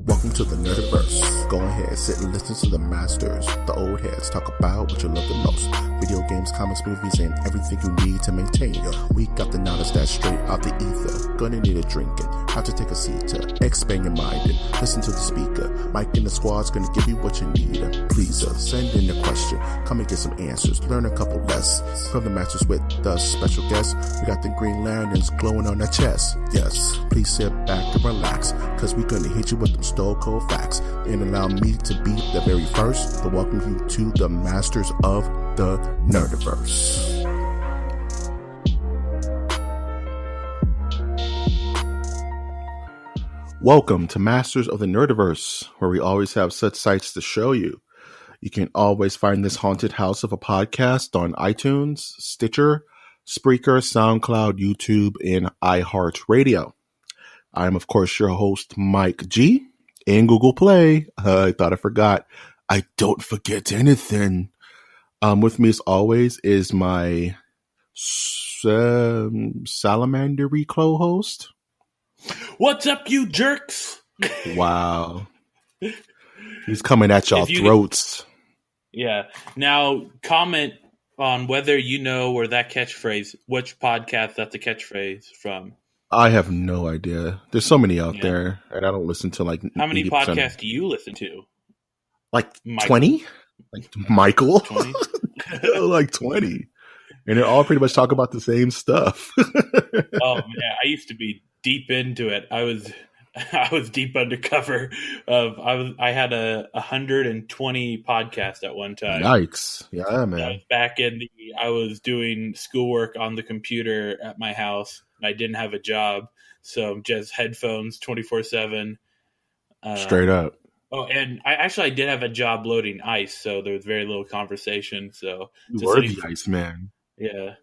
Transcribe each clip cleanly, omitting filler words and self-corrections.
Welcome to the Nerdiverse. Go ahead, sit and listen to the masters, the old heads, talk about what you love the most. Video games, comics, movies, and everything you need to maintain your week. Got the knowledge that's straight out the ether. Gonna need a drink and have to take a seat to expand your mind and listen to the speaker. Mike and the squad's gonna give you what you need. Please send in a question, come and get some answers, learn a couple lessons from the masters with the special guests. We got the green lanterns glowing on their chest. Yes, please sit back and relax, cause we're gonna hit you with them stone cold facts and allow me to be the very first to welcome you to the masters of the Nerdiverse. Welcome to Masters of the Nerdiverse, where we always have such sights to show you. You can always find this haunted house of a podcast on iTunes, Stitcher, Spreaker, SoundCloud, YouTube, and iHeartRadio. I am, of course, your host, Mike G, in Google Play. I thought I forgot. I don't forget anything. With me, as always, is my salamandery co-host. What's up, you jerks? Wow. He's coming at y'all throats. Yeah. Now, comment on whether you know where that catchphrase, which podcast that's a catchphrase from. I have no idea. There's so many out there, and I don't listen to like. How many podcasts do you listen to? Like 20? Like Michael? 20? Like 20. And they all pretty much talk about the same stuff. Oh, man. I used to be deep into it. I was deep undercover. I had 120 podcasts at one time. Yikes. Yeah, man. I was doing schoolwork on the computer at my house. I didn't have a job, so just headphones 24/7. Straight up. Oh, and I did have a job loading ice, so there was very little conversation. So you were the ice man. Yeah,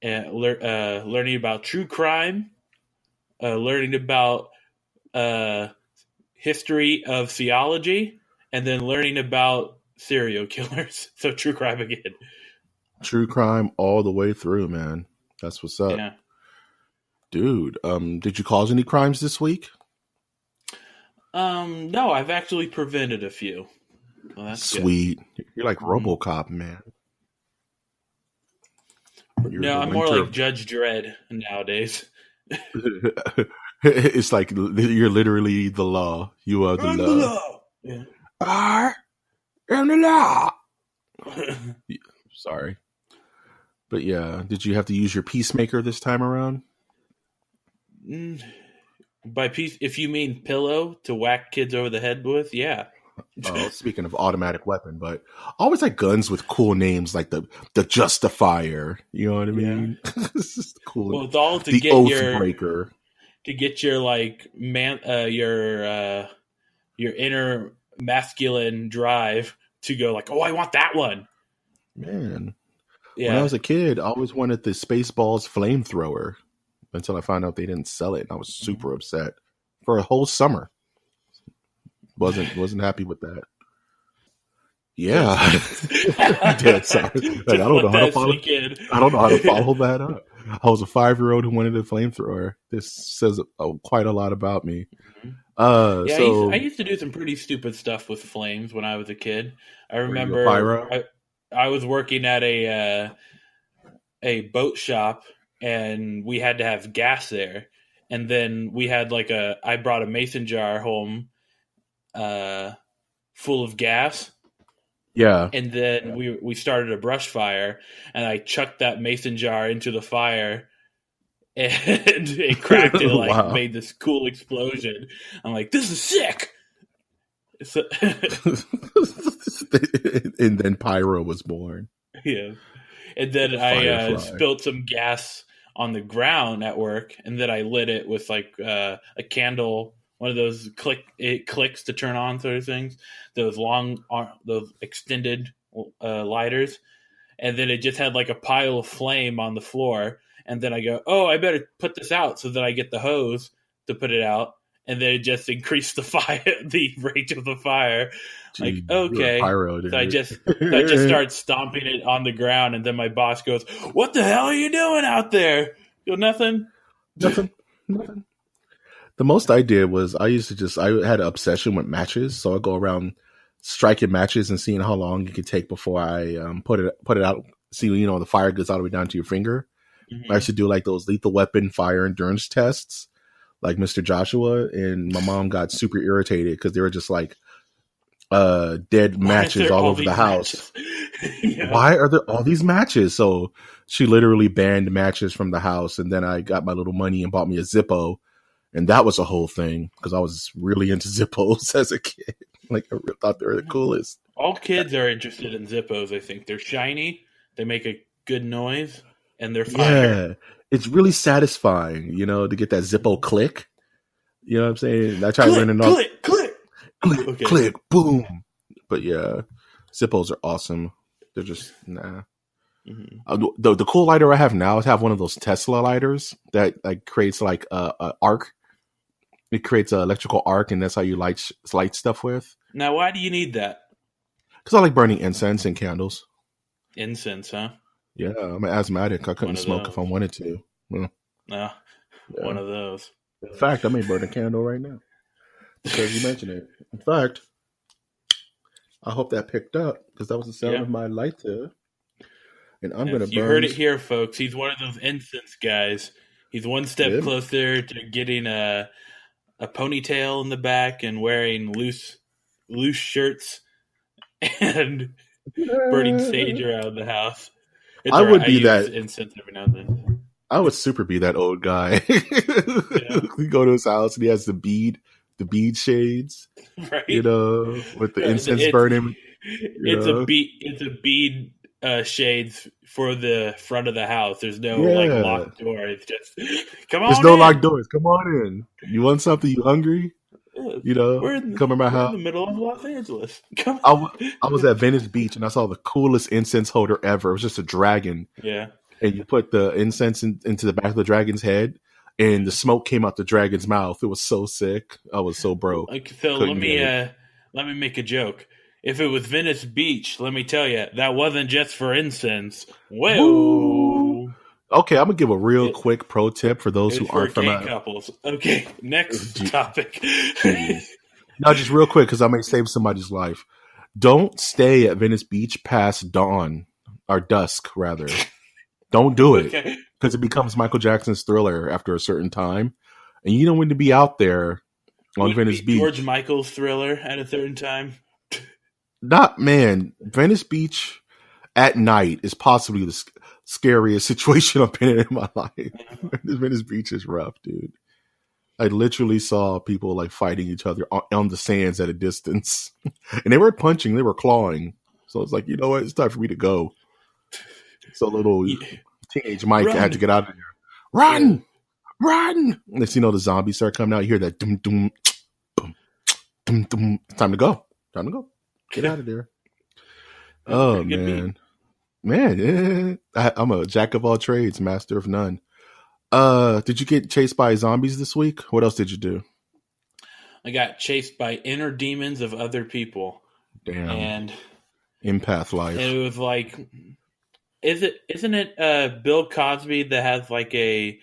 and learning about true crime, learning about history of theology, and then learning about serial killers. So true crime again. True crime all the way through, man. That's what's up. Yeah. Dude, did you cause any crimes this week? No, I've actually prevented a few. Well, that's sweet. Good. You're like RoboCop, man. No, I'm more like Judge Dredd nowadays. It's like you're literally the law. You are the law. Yeah. I am the law. Sorry. But yeah, did you have to use your peacemaker this time around? By piece, if you mean pillow to whack kids over the head with, yeah. Oh, speaking of automatic weapon, but always like guns with cool names like the Justifier. You know what I mean? Yeah. This is cool. Well, it's all to the get Oathbreaker. To get your like your inner masculine drive to go like, oh, I want that one. Man, yeah. When I was a kid, I always wanted the Spaceballs flamethrower. Until I found out they didn't sell it, and I was super upset for a whole summer. Wasn't happy with that. Yeah, dead sorry. Like, I don't know how to follow that up. I was a 5-year-old who wanted a flamethrower. This says quite a lot about me. I used to do some pretty stupid stuff with flames when I was a kid. I remember I was working at a boat shop. And we had to have gas there. And then we had I brought a mason jar home full of gas. Yeah. And then we started a brush fire. And I chucked that mason jar into the fire. And it cracked and wow. Made this cool explosion. I'm like, this is sick. So and then Pyro was born. Yeah. And then I spilled some gas on the ground at work, and then I lit it with a candle, one of those clicks to turn on sort of things, those extended lighters, and then it just had like a pile of flame on the floor, and then I go, oh, I better put this out, so that I get the hose to put it out, and then it just increased the rate of the fire. Like, okay, pyro, so I just start stomping it on the ground, and then my boss goes, "What the hell are you doing out there?" Go, nothing. The most I did was I had an obsession with matches, so I go around striking matches and seeing how long it could take before I put it out. See, the fire goes all the way down to your finger. I used to do like those lethal weapon fire endurance tests, like Mr. Joshua, and my mom got super irritated because they were just like dead matches all over the house. Yeah. Why are there all these matches? So she literally banned matches from the house, and then I got my little money and bought me a Zippo, and that was a whole thing because I was really into Zippos as a kid. Like I thought they were the coolest. All kids are interested in Zippos. I think they're shiny, they make a good noise, and they're fire. Yeah, it's really satisfying, to get that Zippo click. You know what I'm saying? I tried learning all click, boom. But yeah, Zippos are awesome. They're just nah. Mm-hmm. The cool lighter I have now is one of those Tesla lighters that like creates like a arc. It creates an electrical arc, and that's how you light stuff with. Now, why do you need that? Because I like burning incense and candles. Incense, huh? Yeah, I'm an asthmatic. I couldn't smoke if I wanted to. No, one of those. In fact, I may burn a candle right now because you mentioned it. In fact, I hope that picked up because that was the sound of my lighter. And I'm going to burn. You heard it here, folks. He's one of those incense guys. He's one step closer to getting a ponytail in the back and wearing loose shirts and burning sage around the house. I would be that incense every now and then. I would super be that old guy. We go to his house and he has the bead shades, right? With the incense burning. It's a bead shades for the front of the house. There's no locked door. It's just come on. There's no locked doors. Come on in. You want something? You hungry? We're in come in my house. In the middle of Los Angeles. Come on. I was at Venice Beach and I saw the coolest incense holder ever. It was just a dragon. Yeah. And you put the incense into the back of the dragon's head, and the smoke came out the dragon's mouth. It was so sick. I was so broke. So let me make a joke. If it was Venice Beach, let me tell you, that wasn't just for incense. Whoa. Ooh. Okay, I'm gonna give a real quick pro tip for those who aren't familiar. Couples. Okay, next topic. No, just real quick because I may save somebody's life. Don't stay at Venice Beach past dawn or dusk, rather. Don't do it because it becomes Michael Jackson's Thriller after a certain time, and you don't want to be out there on Venice Beach. George Michael's Thriller at a certain time. Venice Beach at night is possibly the scariest situation I've been in my life. Venice Beach is rough, dude. I literally saw people like fighting each other on the sands at a distance, and they were punching, they were clawing. So it's like, you know what? It's time for me to go. So little teenage Mike had to get out of there. Run! Next, the zombies start coming out. You hear that dum dum, boom, dum dum. Time to go. Get out of there. Oh man, I'm a jack of all trades, master of none. Did you get chased by zombies this week? What else did you do? I got chased by inner demons of other people. Damn. And empath life. And it was like, isn't it Bill Cosby that has like a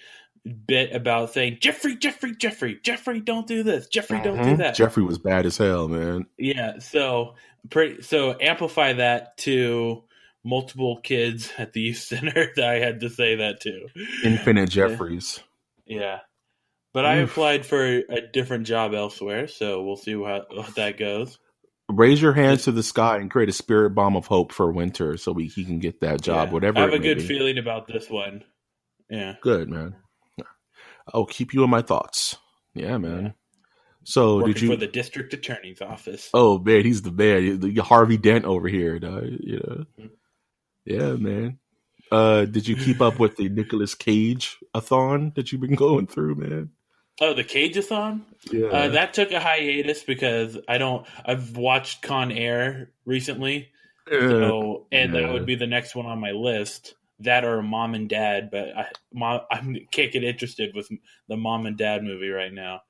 bit about saying, Jeffrey, don't do this. Jeffrey, don't do that. Jeffrey was bad as hell, man. Yeah. So amplify that to multiple kids at the youth center that I had to say that to. Infinite Jeffreys. Yeah. But I applied for a different job elsewhere, so we'll see what that goes. Raise your hands to the sky and create a spirit bomb of hope for winter so he can get that job, whatever it may be. I have a good feeling about this one. Yeah. Good, man. I'll keep you in my thoughts. Yeah, man. Yeah. So working did you for the district attorney's office? Oh man, he's the man. Harvey Dent over here, Yeah, man. Did you keep up with the Nicolas Cage-a-thon that you've been going through, man? Oh, the Cage-a-thon? Yeah. That took a hiatus because I've watched Con Air recently. That would be the next one on my list. That or Mom and Dad, but I can't get interested with the Mom and Dad movie right now.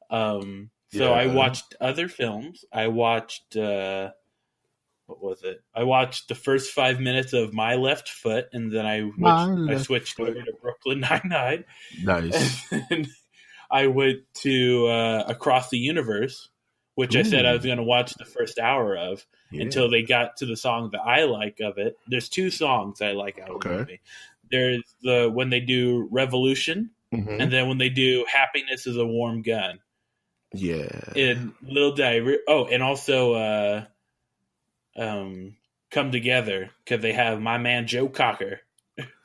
I watched other films. I watched what was it? I watched the first 5 minutes of My Left Foot, and then I switched over to Brooklyn Nine-Nine. Nice. And I went to Across the Universe, which I said I was going to watch the first hour of until they got to the song that I like of it. There's two songs I like out of the movie. There's when they do Revolution, and then when they do Happiness is a Warm Gun. Yeah. In Little Diary. Oh, and also Come Together, because they have my man Joe Cocker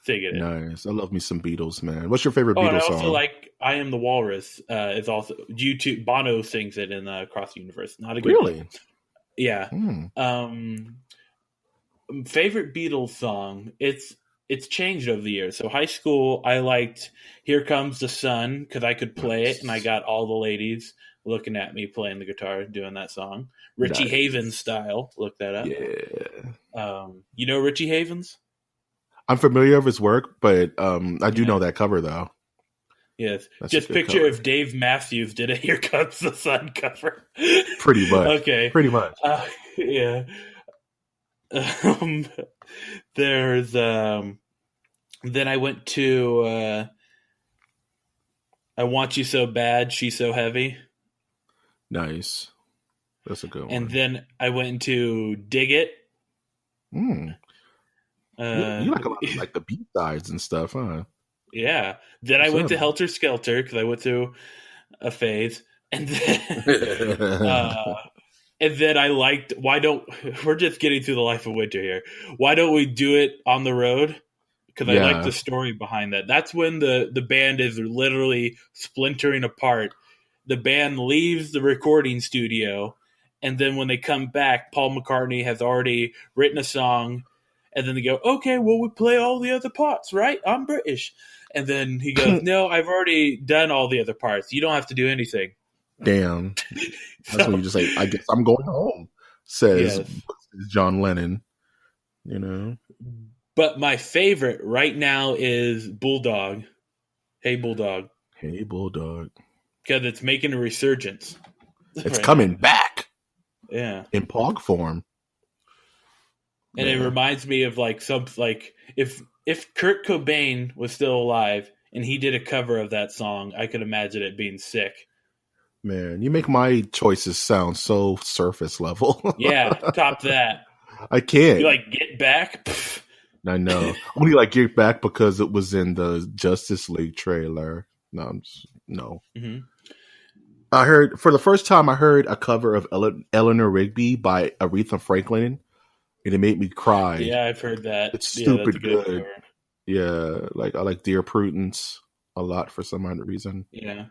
singing it. Nice. I love me some Beatles, man. What's your favorite and Beatles I also song? like I Am the Walrus. It's also YouTube. Bono sings it in Across the Universe. Not a good Really? one. Yeah. Favorite Beatles song? It's changed over the years. So high school, I liked "Here Comes the Sun" because I could play it, and I got all the ladies looking at me playing the guitar doing that song. Richie Havens style. Look that up. Yeah. You know Richie Havens? I'm familiar with his work, but I do know that cover though. Yes. Just picture if Dave Matthews did a "Here Comes the Sun" cover. Pretty much. Okay. Pretty much. Yeah. There's then I went to I Want You So Bad, She's So Heavy. Nice. That's a good one. And then I went into Dig It. You like a lot of like the B-sides and stuff, huh? Yeah. Then I went to Helter Skelter because I went through a phase. And then I liked we're just getting through the life of winter here. Why don't we do it on the road? Because I like the story behind that. That's when the band is literally splintering apart. The band leaves the recording studio, and then when they come back, Paul McCartney has already written a song, and then they go, okay, well, we play all the other parts, right? I'm British. And then he goes, no, I've already done all the other parts. You don't have to do anything. Damn. That's when you just say, I guess I'm going home, says John Lennon, you know. But my favorite right now is Bulldog. Hey, Bulldog. Hey, Bulldog. Because it's making a resurgence. It's coming back. Yeah. In Pog form. And it reminds me of if Kurt Cobain was still alive and he did a cover of that song, I could imagine it being sick. Man, you make my choices sound so surface level. Yeah, top that. I can't. You like Get Back? Pfft. I know. Only like Get Back because it was in the Justice League trailer. No. Mm-hmm. I heard, for the first time, I heard a cover of Eleanor Rigby by Aretha Franklin, and it made me cry. Yeah, I've heard that. It's stupid good. Yeah, like I like Dear Prudence a lot for some odd reason. Yeah.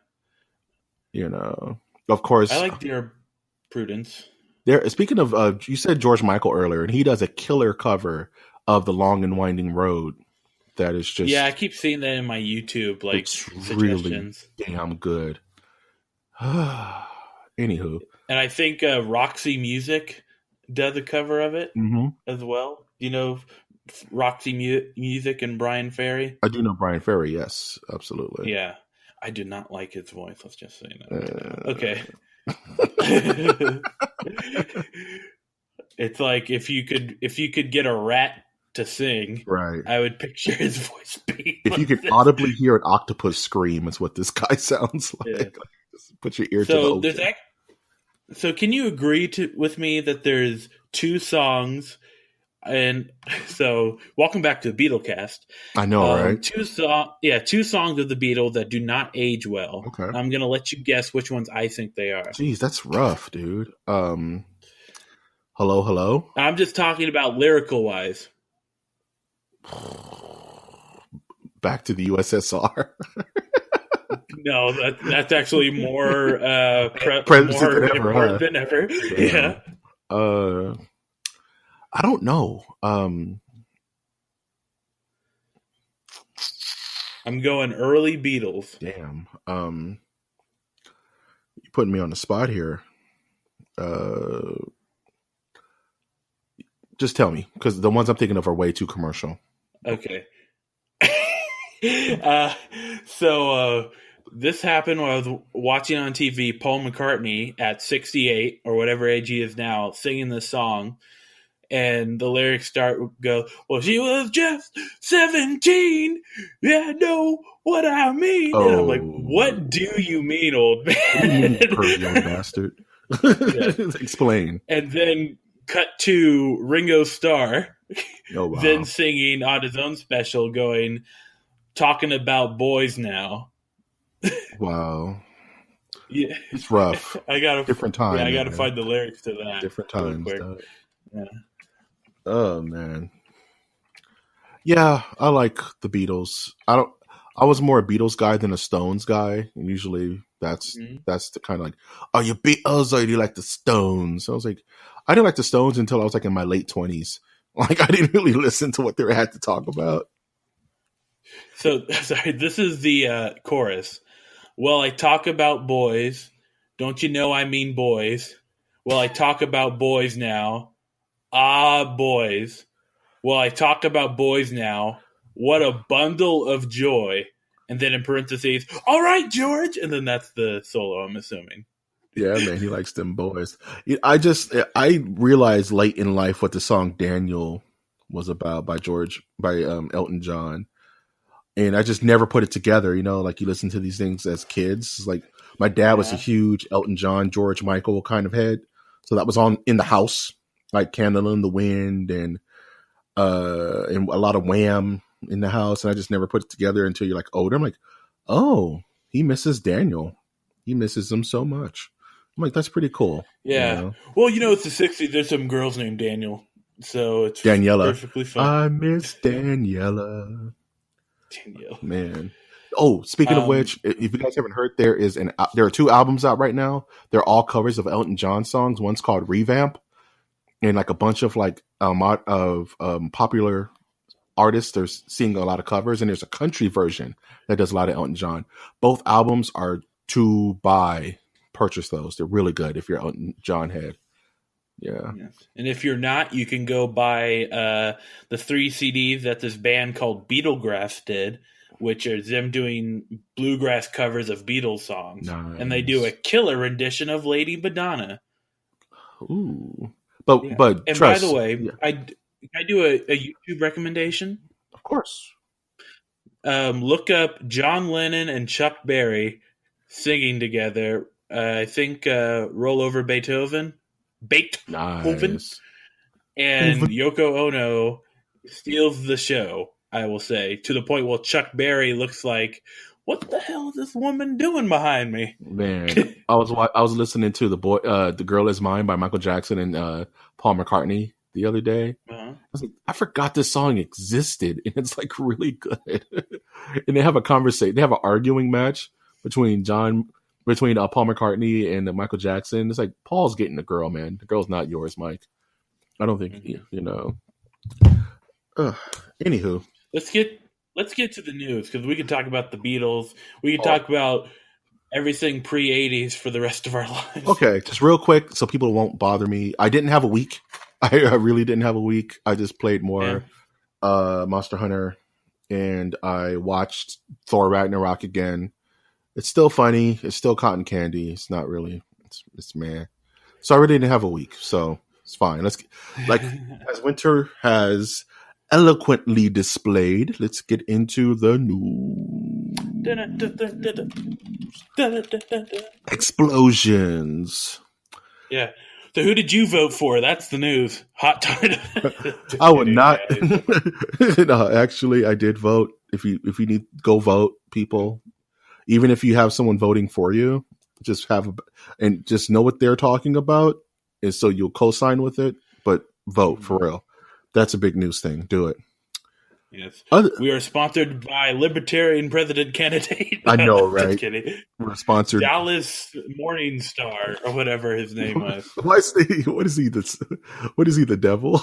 You know, of course. I like Dear Prudence. Speaking of, you said George Michael earlier, and he does a killer cover of The Long and Winding Road. That is just... Yeah, I keep seeing that in my YouTube, it's really damn good. Anywho. And I think Roxy Music does a cover of it as well. Do you know Roxy Music and Brian Ferry? I do know Brian Ferry, yes, absolutely. Yeah. I do not like his voice, let's just say that. Okay. It's like if you could get a rat to sing, right? I would picture his voice being. If you could audibly hear an octopus scream, is what this guy sounds like. Yeah. Like, just put your ear to the ocean. So can you agree with me that there's two songs? And so, welcome back to the Beatlecast. I know, right? Two songs of the Beatles that do not age well. Okay. I'm going to let you guess which ones I think they are. Jeez, that's rough, dude. Hello, Hello? I'm just talking about lyrical-wise. Back to the USSR. No, that's actually more present than ever. Yeah. I don't know. I'm going early Beatles. Damn. You're putting me on the spot here. Just tell me, because the ones I'm thinking of are way too commercial. Okay. So this happened when I was watching on TV Paul McCartney at 68 or whatever age he is now singing this song. And the lyrics go, well, she was just 17. Yeah, know what I mean. Oh. And I'm like, what do you mean, old man? What do you mean, you pervy old bastard? Explain. And then cut to Ringo Starr, Oh, wow. then singing on his own special, talking about boys now. Wow. Yeah, it's rough. Different time. Yeah, I gotta find the lyrics to that. Different times. Yeah. Oh man. Yeah, I like the Beatles. I was more a Beatles guy than a Stones guy, and usually that's the kind of like, are you Beatles or do you like the Stones? So I was like, I didn't like the Stones until I was like in my late 20s. Like, I didn't really listen to what they had to talk about. So, sorry, this is the chorus. Well, I talk about boys. Don't you know I mean boys? Well, I talk about boys now. Ah, boys. Well, I talk about boys now. What a bundle of joy. And then in parentheses, all right, George. And then that's the solo, I'm assuming. Yeah, man, he likes them boys. I realized late in life what the song Daniel was about by Elton John. And I just never put it together, like you listen to these things as kids. Like my dad was a huge Elton John, George Michael kind of head. So that was on in the house, like Candle in the Wind and a lot of Wham in the house. And I just never put it together until you're like older. I'm like, oh, he misses Daniel. He misses him so much. I'm like, that's pretty cool. Yeah. Well, it's the 60s. There's some girls named Daniel. So it's Daniela. Perfectly fine. I miss Daniela. Man. Oh, speaking of which, if you guys haven't heard, there are 2 albums out right now. They're all covers of Elton John songs. One's called Revamp, and like a bunch of popular artists. They're seeing a lot of covers, and there's a country version that does a lot of Elton John. Both albums are to buy. Purchase those. They're really good if you're Elton John head. Yeah. Yes. And if you're not, you can go buy the 3 CDs that this band called Beetlegrass did, which are them doing bluegrass covers of Beatles songs. Nice. And they do a killer rendition of Lady Madonna. Ooh. But and trust, by the way, I do a YouTube recommendation. Of course. Look up John Lennon and Chuck Berry singing together. I think Roll Over Beethoven. Nice. And Yoko Ono steals the show, I will say, to the point where Chuck Berry looks like, what the hell is this woman doing behind me? Man, I was listening to The Girl Is Mine by Michael Jackson and Paul McCartney the other day. I was like, I forgot this song existed, and it's like really good. And they have a conversation. They have an arguing match between Paul McCartney and Michael Jackson. It's like, Paul's getting the girl, man. The girl's not yours, Mike. I don't think Anywho, let's get to the news, because we can talk about the Beatles. We can talk about everything pre-'80s for the rest of our lives. Okay, just real quick, so people won't bother me. I didn't have a week. I really didn't have a week. I just played more Monster Hunter, and I watched Thor Ragnarok again. It's still funny. It's still cotton candy. It's not really. It's man. So I really didn't have a week. So it's fine. As Winter has eloquently displayed, let's get into the news. Explosions. Yeah. So who did you vote for? That's the news. Hot title. I would not. No, actually, I did vote. If you need, go vote, people. Even if you have someone voting for you, just know what they're talking about, and so you'll co-sign with it. But vote for real. That's a big news thing. Do it. Yes. We are sponsored by Libertarian President candidate. I know, right? Just kidding. We're sponsored. Dallas Morning Star, or whatever his name was. What is he? The devil?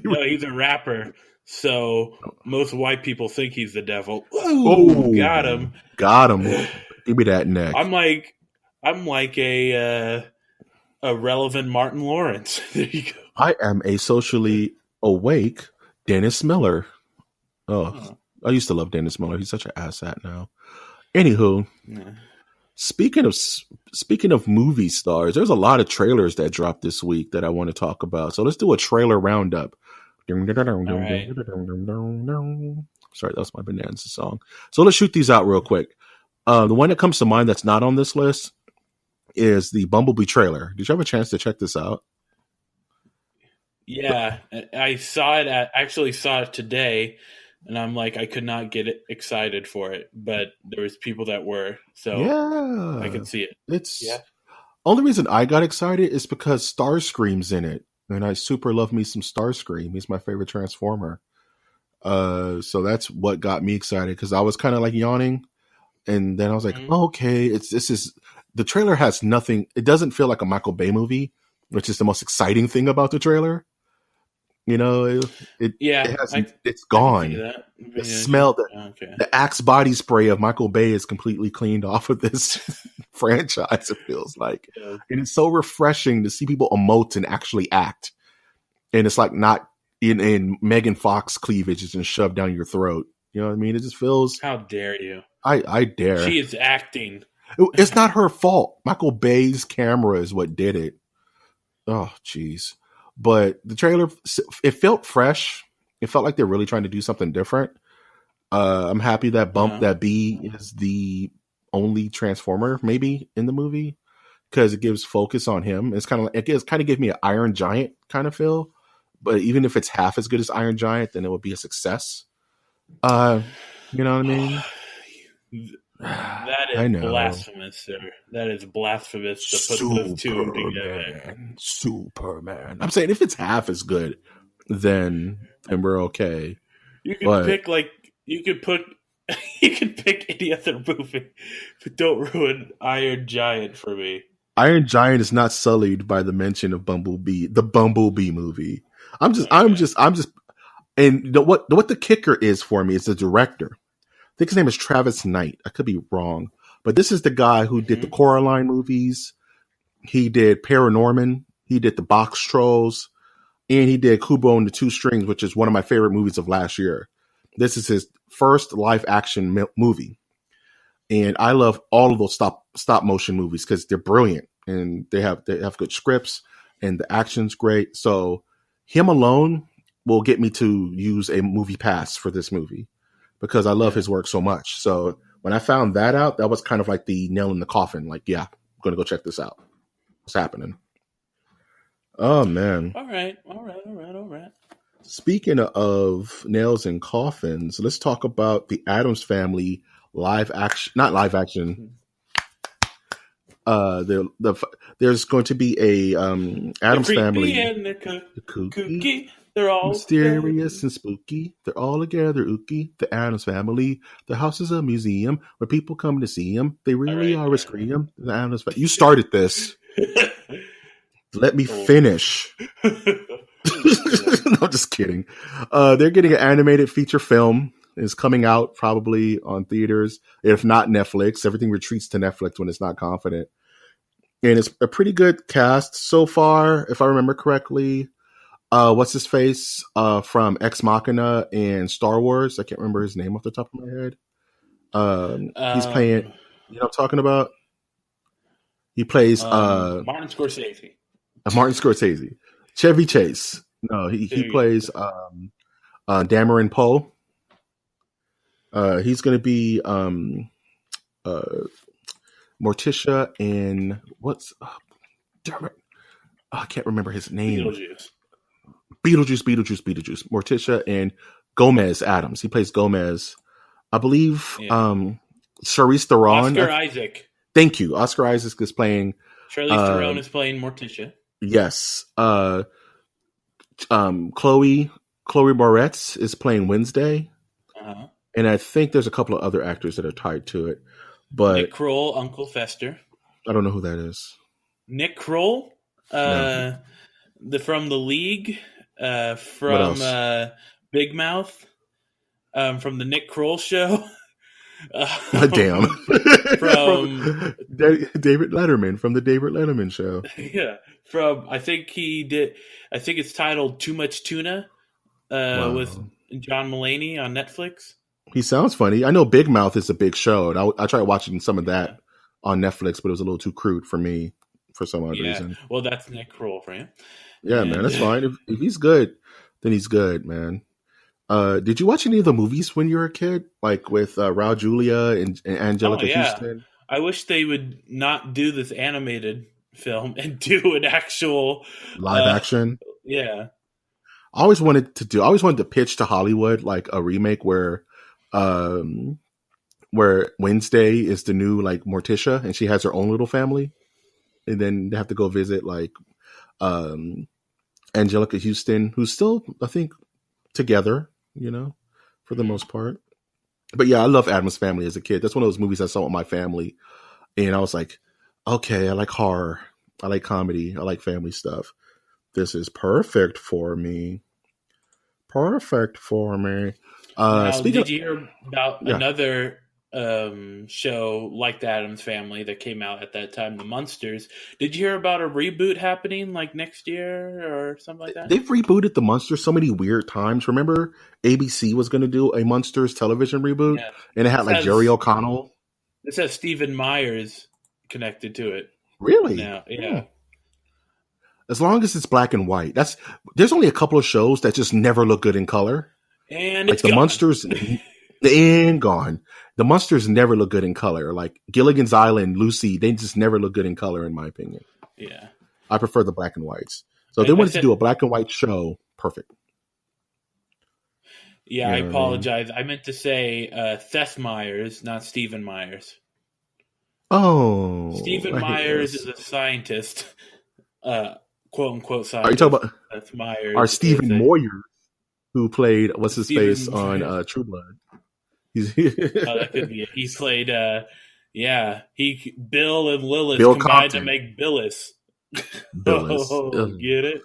No, he's a rapper. So most white people think he's the devil. Ooh, got him. Got him. Give me that neck. I'm like a relevant Martin Lawrence. There you go. I am a socially awake Dennis Miller. I used to love Dennis Miller. He's such an asshat now. Anywho, Speaking of movie stars, there's a lot of trailers that dropped this week that I want to talk about. So let's do a trailer roundup. All right. Sorry, that was my Bonanza song. So let's shoot these out real quick. The one that comes to mind that's not on this list is the Bumblebee trailer. Did you have a chance to check this out? Yeah, I actually saw it today, and I'm like, I could not get excited for it, but there was people that were, so yeah, I could see it. It's only reason I got excited is because Starscream's in it, and I super love me some Starscream. He's my favorite Transformer. So that's what got me excited because I was kind of like yawning, and then I was like, oh, okay, the trailer has nothing. It doesn't feel like a Michael Bay movie, which is the most exciting thing about the trailer. You know, it's gone. The smell, the Axe body spray of Michael Bay is completely cleaned off of this franchise. It feels like, and it's so refreshing to see people emote and actually act. And it's like not in Megan Fox cleavage is shoved down your throat. You know what I mean? It just feels. How dare you? I dare. She is acting. It's not her fault. Michael Bay's camera is what did it. Oh, jeez. But the trailer, it felt fresh. It felt like they're really trying to do something different. I'm happy that that B is the only Transformer maybe in the movie because it gives focus on him. It's kind of gave me an Iron Giant kind of feel. But even if it's half as good as Iron Giant, then it would be a success. You know what I mean? That is blasphemous, sir. That is blasphemous to put those two together. Superman. I'm saying if it's half as good, then we're okay. You could pick any other movie, but don't ruin Iron Giant for me. Iron Giant is not sullied by the mention of Bumblebee, the Bumblebee movie. I'm just, and what the kicker is for me is the director. I think his name is Travis Knight. I could be wrong, but this is the guy who did the Coraline movies. He did Paranorman. He did the Box Trolls, and he did Kubo and the Two Strings, which is one of my favorite movies of last year. This is his first live action movie, and I love all of those stop motion movies because they're brilliant and they have good scripts and the action's great. So him alone will get me to use a movie pass for this movie because I love his work so much. So when I found that out, that was kind of like the nail in the coffin. Like, yeah, I'm going to go check this out. What's happening? Oh, man. All right. Speaking of nails in coffins, let's talk about the Addams Family not live action. There's going to be a Addams Family. And the kooky. They're all mysterious and spooky. They're all together, ookie. The Addams Family. The house is a museum where people come to see them. They really are a scream. The Addams Family. You started this. Let me finish. No, just kidding. They're getting an animated feature film. It's coming out probably on theaters, if not Netflix. Everything retreats to Netflix when it's not confident. And it's a pretty good cast so far, if I remember correctly. What's his face from Ex Machina and Star Wars? I can't remember his name off the top of my head. He's playing. You know what I'm talking about? He plays Martin Scorsese. Martin Scorsese. Chevy Chase. No, he plays Dameron Poe. He's going to be Morticia and what's damn it. I can't remember his name. Beetlejuice. Morticia and Gomez Addams. He plays Gomez. I believe Charlize Theron. Oscar Isaac. Thank you. Oscar Isaac is playing. Charlize Theron is playing Morticia. Yes. Chloe Moretz is playing Wednesday. Uh-huh. And I think there's a couple of other actors that are tied to it. But Nick Kroll, Uncle Fester. I don't know who that is. Nick Kroll? No. From The League. From Big Mouth. From the Nick Kroll Show. Damn. From David Letterman, from the David Letterman Show. Yeah. I think it's titled Too Much Tuna with John Mulaney on Netflix. He sounds funny. I know Big Mouth is a big show, and I tried watching some of that on Netflix, but it was a little too crude for me for some odd reason. Well, that's Nick Kroll for you. Yeah, man, that's fine. If he's good, then he's good, man. Did you watch any of the movies when you were a kid, like with Raul Julia and Angelica Houston? I wish they would not do this animated film and do an actual live action. Yeah, I always wanted to pitch to Hollywood like a remake where Wednesday is the new like Morticia and she has her own little family, and then they have to go visit like Angelica Houston, who's still, I think, together, for the most part. But yeah, I love Addams Family as a kid. That's one of those movies I saw with my family, and I was like, okay, I like horror, I like comedy, I like family stuff. This is perfect for me. Perfect for me. Did you hear about another show like the Addams Family that came out at that time, The Munsters? Did you hear about a reboot happening like next year or something like that? They've rebooted The Munsters so many weird times. Remember, ABC was going to do a Munsters television reboot, and it had like Jerry O'Connell. It says Stephen Myers connected to it. Really? Now, yeah. As long as it's black and white. There's only a couple of shows that just never look good in color. And like it's the gone. Munsters and gone. The Munsters never look good in color. Like Gilligan's Island, Lucy, they just never look good in color, in my opinion. Yeah. I prefer the black and whites. So if they wanted to do a black and white show, perfect. Yeah, I apologize. I meant to say Seth Meyers, not Stephen Myers. Oh. Stephen Myers is a scientist, quote unquote scientist. Are you talking about Seth Meyers? Or Stephen Moyer, who played what's his face on True Blood? That could be it. He played Bill and Lillis combined to make Billis. Billis. Get it?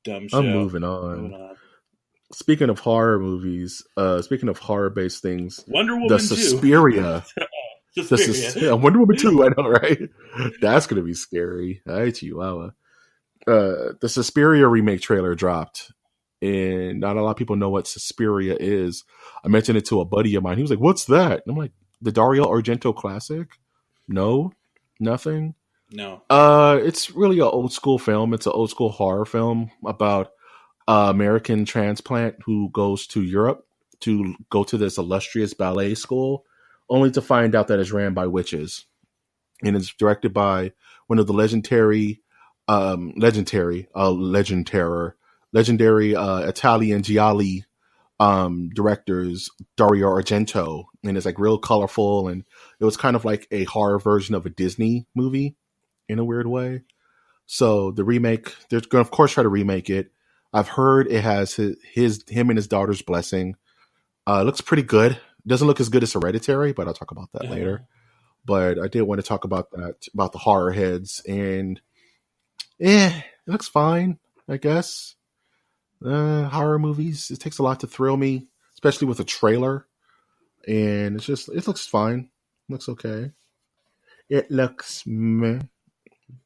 Dumb show. I'm moving on. Speaking of horror movies, speaking of horror-based things, Wonder Woman 2. The Suspiria. Wonder Woman 2, I know, right? That's going to be scary. Ay, chihuahua. The Suspiria remake trailer dropped, and not a lot of people know what Suspiria is. I mentioned it to a buddy of mine. He was like, "What's that?" And I'm like, "The Dario Argento classic." No, nothing. No. It's really an old school film. It's an old school horror film about an American transplant who goes to Europe to go to this illustrious ballet school, only to find out that it's ran by witches. And it's directed by one of the legendary Italian gialli directors, Dario Argento, and it's like real colorful, and it was kind of like a horror version of a Disney movie in a weird way. So the remake, they're going to of course try to remake it. I've heard it has him and his daughter's blessing. It looks pretty good. It doesn't look as good as Hereditary, but I'll talk about that later. But I did want to talk about that, about the horror heads, and it looks fine, I guess. Horror movies, it takes a lot to thrill me, especially with a trailer, and it looks fine. It looks okay. It looks meh.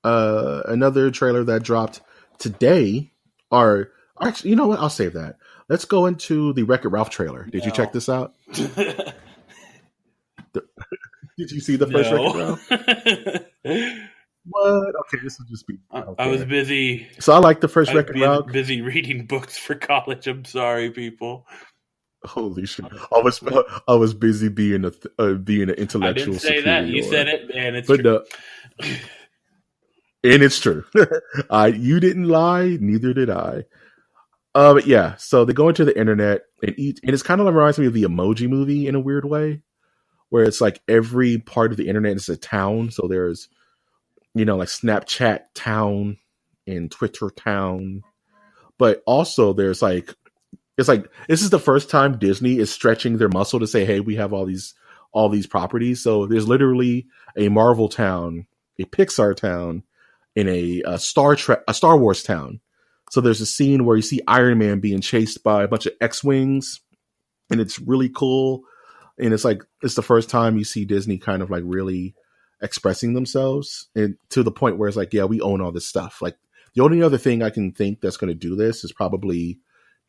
Another trailer that dropped today, or actually, you know what? I'll save that. Let's go into the Wreck-It Ralph trailer. Did you check this out? Did you see the first Wreck-It Ralph? What? Okay, this will just be. Okay. I was busy. So I like the first Wreck-It Ralph. Busy reading books for college. I'm sorry, people. Holy shit! I was busy being an intellectual. I didn't say superior. That. You said it, and it's true. And it's true. You didn't lie. Neither did I. But yeah, so they go into the internet and it's kind of reminds me of the Emoji Movie in a weird way, where it's like every part of the internet is a town. So there's, like Snapchat town and Twitter town, but also there's like, it's like, this is the first time Disney is stretching their muscle to say, hey, we have all these properties. So there's literally a Marvel town, a Pixar town, and a Star Wars town. So there's a scene where you see Iron Man being chased by a bunch of X-Wings, and it's really cool. And it's like, it's the first time you see Disney kind of like really expressing themselves, and to the point where it's like, yeah, we own all this stuff. Like the only other thing I can think that's going to do this is probably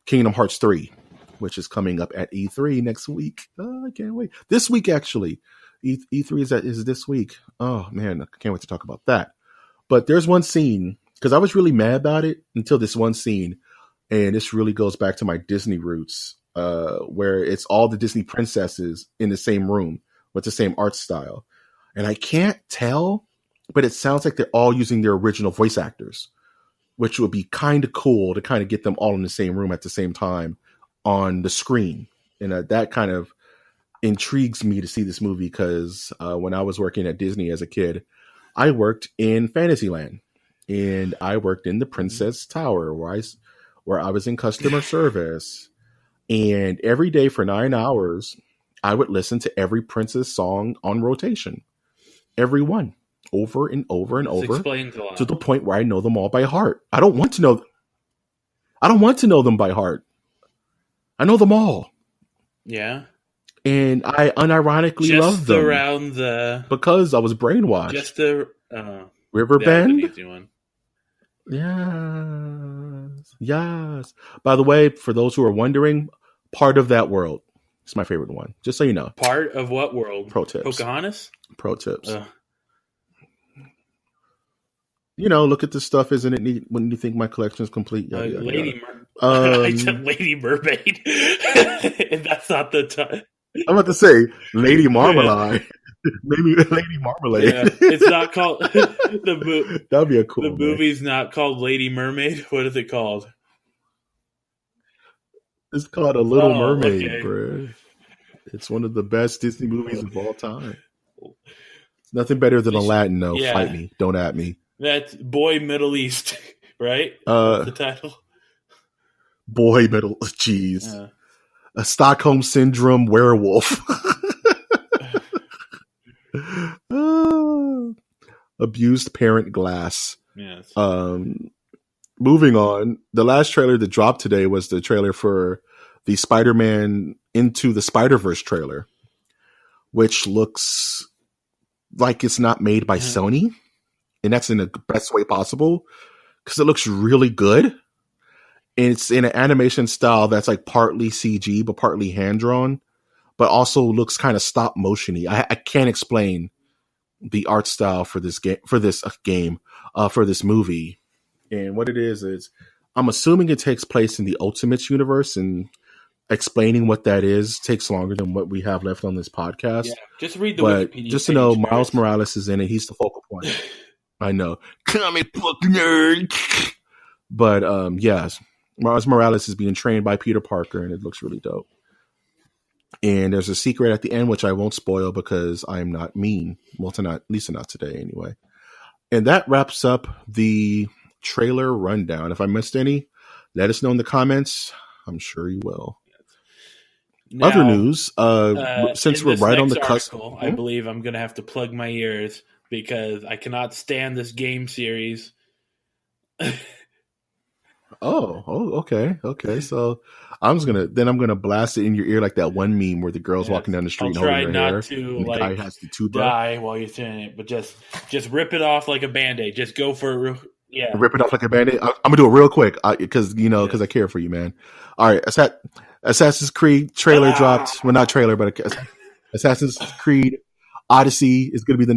Kingdom Hearts 3, which is coming up at E3 next week. I can't wait. This week, actually, E3 is this week. Oh man, I can't wait to talk about that. But there's one scene, because I was really mad about it until this one scene, and this really goes back to my Disney roots, where it's all the Disney princesses in the same room with the same art style. And I can't tell, but it sounds like they're all using their original voice actors, which would be kind of cool to kind of get them all in the same room at the same time on the screen. And that kind of intrigues me to see this movie, because when I was working at Disney as a kid, I worked in Fantasyland, and I worked in the Princess Tower where I was in customer service. And every day for 9 hours, I would listen to every princess song on rotation, every one, over and over and over, to the point where I know them all by heart. I don't want to know them by heart. I know them all. Yeah. And I unironically just love them around because I was brainwashed. Just the Riverbend. Easy one. Yes. By the way, for those who are wondering, Part of That World is my favorite one. Just so you know. Part of what world? Pro tips. Pocahontas? Pro tips. Look at this stuff. Isn't it neat when you think my collection is complete? I said Lady Mermaid. And that's not the time. I'm about to say Lady Marmalade. Maybe Lady Marmalade. Yeah, it's not called That'd be a cool. The movie's not called Lady Mermaid. What is it called? It's called A Little Mermaid, bro. It's one of the best Disney movies of all time. It's nothing better than Aladdin, though. Yeah. Fight me. Don't at me. That's Boy Middle East, right? That's the title. Boy Middle... Jeez. A Stockholm Syndrome werewolf. Abused parent glass. Yes. Moving on, the last trailer that dropped today was the trailer for the Spider-Man Into the Spider-Verse trailer, which looks like it's not made by Sony, and that's in the best way possible, because it looks really good. And it's in an animation style that's like partly CG but partly hand-drawn, but also looks kind of stop motiony. I can't explain the art style for this game, for this movie. And what it is I'm assuming it takes place in the Ultimates universe, and explaining what that is takes longer than what we have left on this podcast. Yeah, just read the Wikipedia just to know, Miles Morales is in it. He's the focal point. I know. Comic book nerd. But yes, Miles Morales is being trained by Peter Parker, and it looks really dope. And there's a secret at the end, which I won't spoil because I'm not mean. Well, at least not today anyway. And that wraps up the trailer rundown. If I missed any, let us know in the comments. I'm sure you will. Now, other news, since we're right on the cusp, I believe I'm going to have to plug my ears because I cannot stand this game series. Okay. So I'm gonna blast it in your ear like that one meme where the girl's walking down the street and holding her hair. And the guy has the die while you're saying it, but just rip it off like a Band-Aid. Just go for it. Yeah, rip it off like a Band-Aid. I'm gonna do it real quick because I care for you, man. All right, Assassin's Creed trailer dropped. Well, not trailer, but Assassin's Creed Odyssey is gonna be the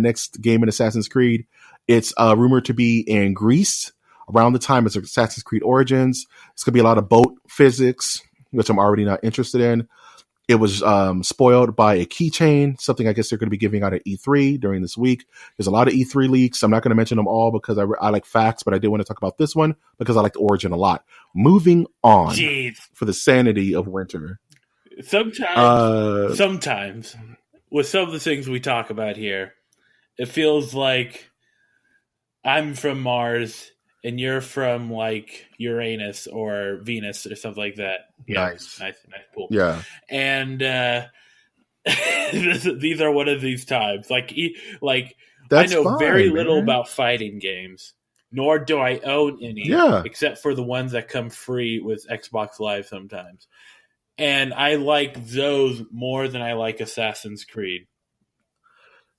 next game in Assassin's Creed. It's rumored to be in Greece around the time as Assassin's Creed Origins. It's going to be a lot of boat physics, which I'm already not interested in. It was spoiled by a keychain, something I guess they're going to be giving out at E3 during this week. There's a lot of E3 leaks. I'm not going to mention them all because I like facts, but I did want to talk about this one because I like the Origin a lot. Moving on for the sanity of winter. Sometimes with some of the things we talk about here, it feels like I'm from Mars and you're from like Uranus or Venus or something like that. Yeah, nice, cool. Yeah, and these are one of these times. Like that's I know fine, very little about fighting games, nor do I own any. Yeah, except for the ones that come free with Xbox Live sometimes. And I like those more than I like Assassin's Creed.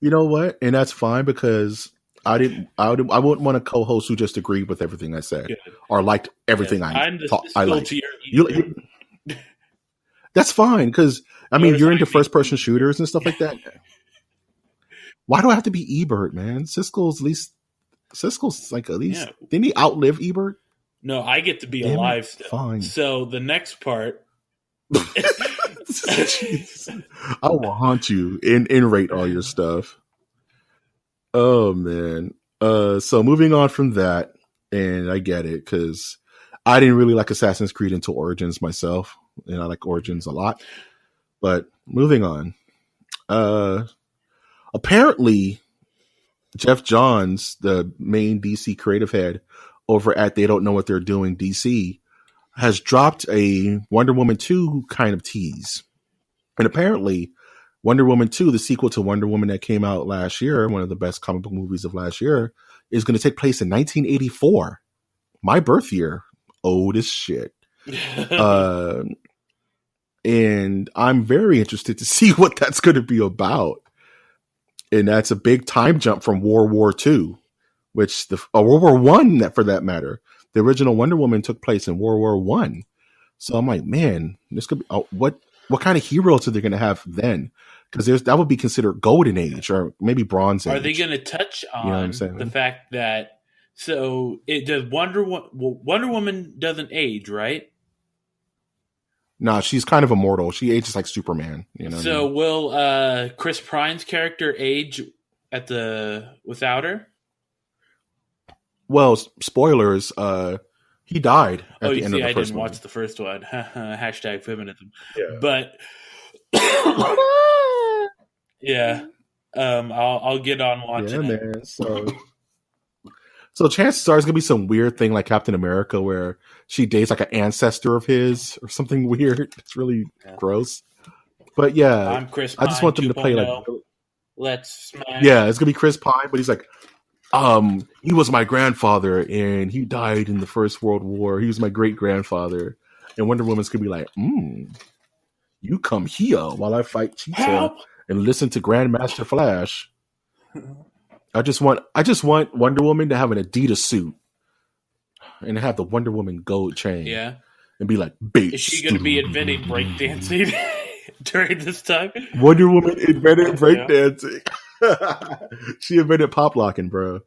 You know what? And that's fine because I wouldn't want a co-host who just agreed with everything I said or liked everything I liked. That's fine because I mean you're into first-person shooters and stuff like that. Why do I have to be Ebert, man? Siskel's like at least didn't he outlive Ebert? No, I get to be Damn alive it. still. Fine. So the next part. I will haunt you and rate all your stuff. Oh man. So moving on from that, and I get it because I didn't really like Assassin's Creed until Origins myself, and I like Origins a lot. But moving on. Apparently Jeff Johns, the main DC creative head over at They Don't Know What They're Doing DC, has dropped a Wonder Woman 2 kind of tease. And apparently Wonder Woman 2, the sequel to Wonder Woman that came out last year, one of the best comic book movies of last year, is going to take place in 1984. My birth year. Old as shit. And I'm very interested to see what that's going to be about. And that's a big time jump from World War II, which World War One, that for that matter, the original Wonder Woman took place in World War One. So I'm like, man, this could be what kind of heroes are they going to have then? Because that would be considered Golden Age or maybe Bronze Age. Are they going to touch on the fact that Wonder Woman doesn't age, right? No, she's kind of immortal. She ages like Superman. You know. So will Chris Pine's character age without her? Well, spoilers. He died at the end of the first I didn't movie. watch the first one. Hashtag feminism. Yeah. But yeah, I'll get on watching it. Man. So chances are it's gonna be some weird thing like Captain America where she dates like an ancestor of his or something weird. It's really gross. But yeah, I'm Chris Pine, I just want them to play like let's smash. Yeah, it's gonna be Chris Pine, but he's like, he was my grandfather and he died in the First World War. He was my great grandfather. And Wonder Woman's gonna be like, you come here while I fight Cheetah and listen to Grandmaster Flash. I just want Wonder Woman to have an Adidas suit and have the Wonder Woman gold chain. Yeah. And be like, Bates. Is she going to be inventing breakdancing during this time? Wonder Woman invented breakdancing. She invented pop locking, bro.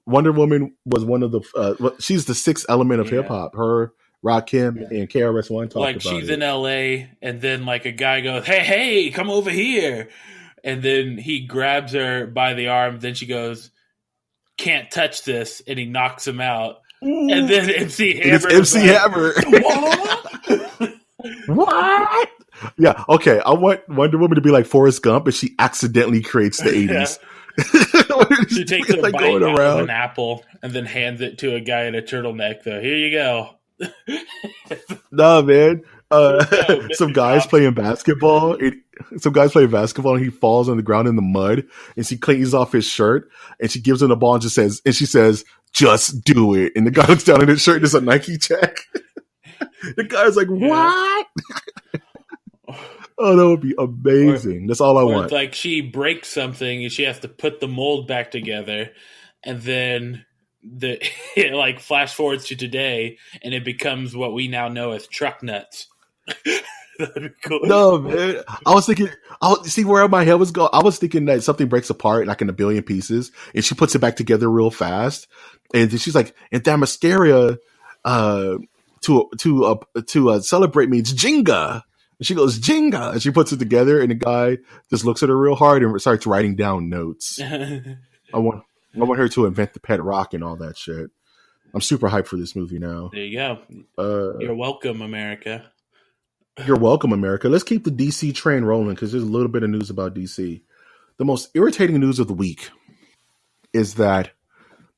Wonder Woman was one of the, she's the sixth element of hip hop. Her, Rakim, and KRS-One talked about it. Like she's in LA and then like a guy goes, hey, come over here. And then he grabs her by the arm. Then she goes, can't touch this. And he knocks him out. Ooh. And then MC Hammer. It's MC Hammer. What? Yeah, okay. I want Wonder Woman to be like Forrest Gump, and she accidentally creates the 80s. Yeah. She takes a bite out of an apple and then hands it to a guy in a turtleneck, though. Here you go. Nah, man. Some guys playing basketball. And he falls on the ground in the mud, and she cleans off his shirt, and she gives him the ball and she says, "Just do it." And the guy looks down at his shirt, and there's a Nike check. The guy's like, "What?" Oh, that would be amazing. That's all I want. It's like she breaks something, and she has to put the mold back together, and then it like flash forwards to today, and it becomes what we now know as truck nuts. That'd be cool. No, man. I was thinking, see where my head was going. I was thinking that something breaks apart like in a billion pieces, and she puts it back together real fast. And then she's like, and that mascara to celebrate means Jenga. And she goes, Jenga. And she puts it together, and the guy just looks at her real hard and starts writing down notes. I want her to invent the pet rock and all that shit. I'm super hyped for this movie now. There you go. You're welcome, America. You're welcome, America. Let's keep the DC train rolling because there's a little bit of news about DC. The most irritating news of the week is that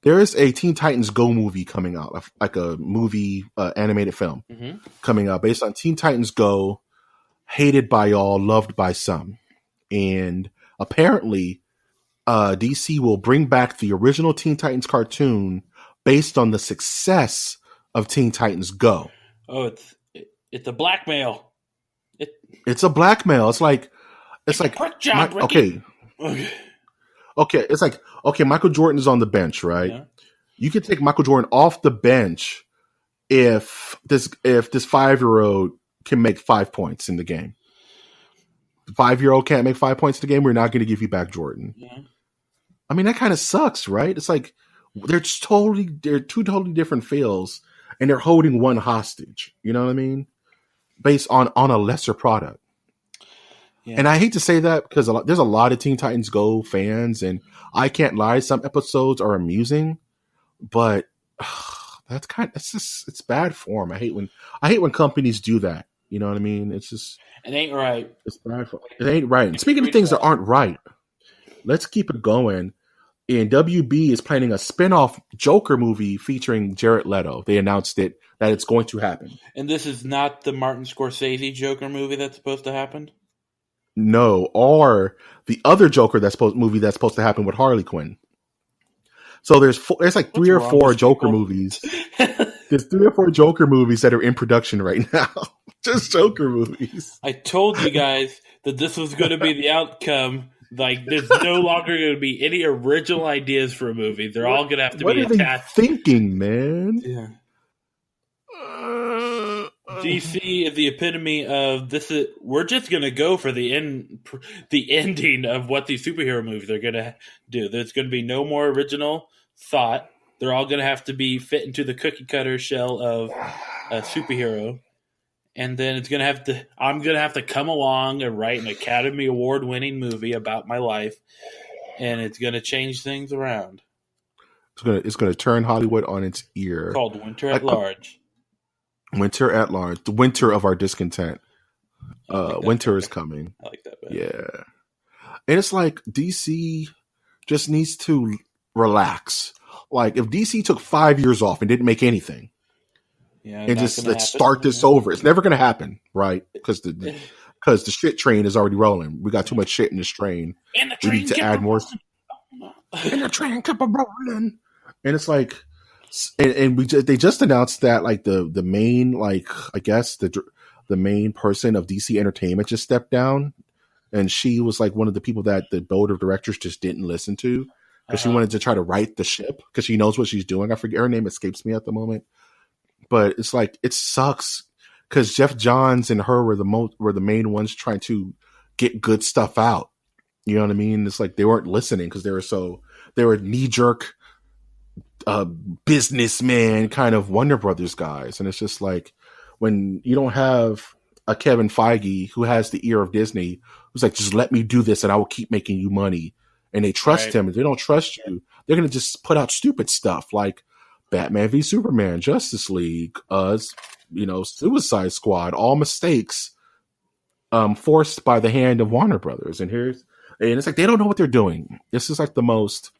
there is a Teen Titans Go movie coming out, like a movie animated film coming out based on Teen Titans Go, hated by all, loved by some. And apparently DC will bring back the original Teen Titans cartoon based on the success of Teen Titans Go. Oh, it's a blackmail. It's a blackmail. It's like job, okay. It's like, okay, Michael Jordan is on the bench, right? Yeah. You can take Michael Jordan off the bench if this 5-year-old can make 5 points in the game. 5-year-old can't make 5 points in the game, we're not going to give you back Jordan. Yeah. I mean, that kind of sucks, right? It's like they're two totally different fields, and they're holding one hostage. You know what I mean? Based on a lesser product. Yeah. And I hate to say that because there's a lot of Teen Titans Go fans, and I can't lie, some episodes are amusing, but it's bad form. I hate when companies do that. You know what I mean? It's just it ain't right. It's bad form. It ain't right. And speaking of things that aren't right, let's keep it going. And WB is planning a spin-off Joker movie featuring Jared Leto. They announced that it's going to happen. And this is not the Martin Scorsese Joker movie that's supposed to happen? No, or the other Joker movie that's supposed to happen with Harley Quinn. So there's like 3 or 4 Joker movies. There's 3 or 4 Joker movies that are in production right now. Just Joker movies. I told you guys that this was going to be the outcome. Like, there's no longer going to be any original ideas for a movie. They're all going to have to be attached. What are they thinking, man? Yeah. DC is the epitome of this. We're just going to go for the ending of what these superhero movies are going to do. There's going to be no more original thought. They're all going to have to be fit into the cookie cutter shell of a superhero. And then I'm going to have to come along and write an Academy Award winning movie about my life. And it's going to change things around. It's going to turn Hollywood on its ear. Called Winter at Large. Winter at Large. The winter of our discontent. Winter is coming. I like that better. Yeah. And it's like DC just needs to relax. Like if DC took 5 years off and didn't make anything. Yeah, and just let's start this over. It's never going to happen, right? Because the shit train is already rolling. We got too much shit in this train. And the train we need to add more. And the train kept rolling. And it's like, they just announced that like the main, like I guess the main person of DC Entertainment just stepped down, and she was like one of the people that the board of directors just didn't listen to because she wanted to try to right the ship because she knows what she's doing. I forget her name, escapes me at the moment. But it's like it sucks because Jeff Johns and her were the main ones trying to get good stuff out. You know what I mean? It's like they weren't listening because they were knee jerk businessman kind of Warner Brothers guys, and it's just like when you don't have a Kevin Feige who has the ear of Disney, who's like, just let me do this and I will keep making you money, and they trust him. If they don't trust you, they're gonna just put out stupid stuff like Batman v Superman, Justice League, Suicide Squad, all mistakes forced by the hand of Warner Brothers. And it's like they don't know what they're doing. This is like the most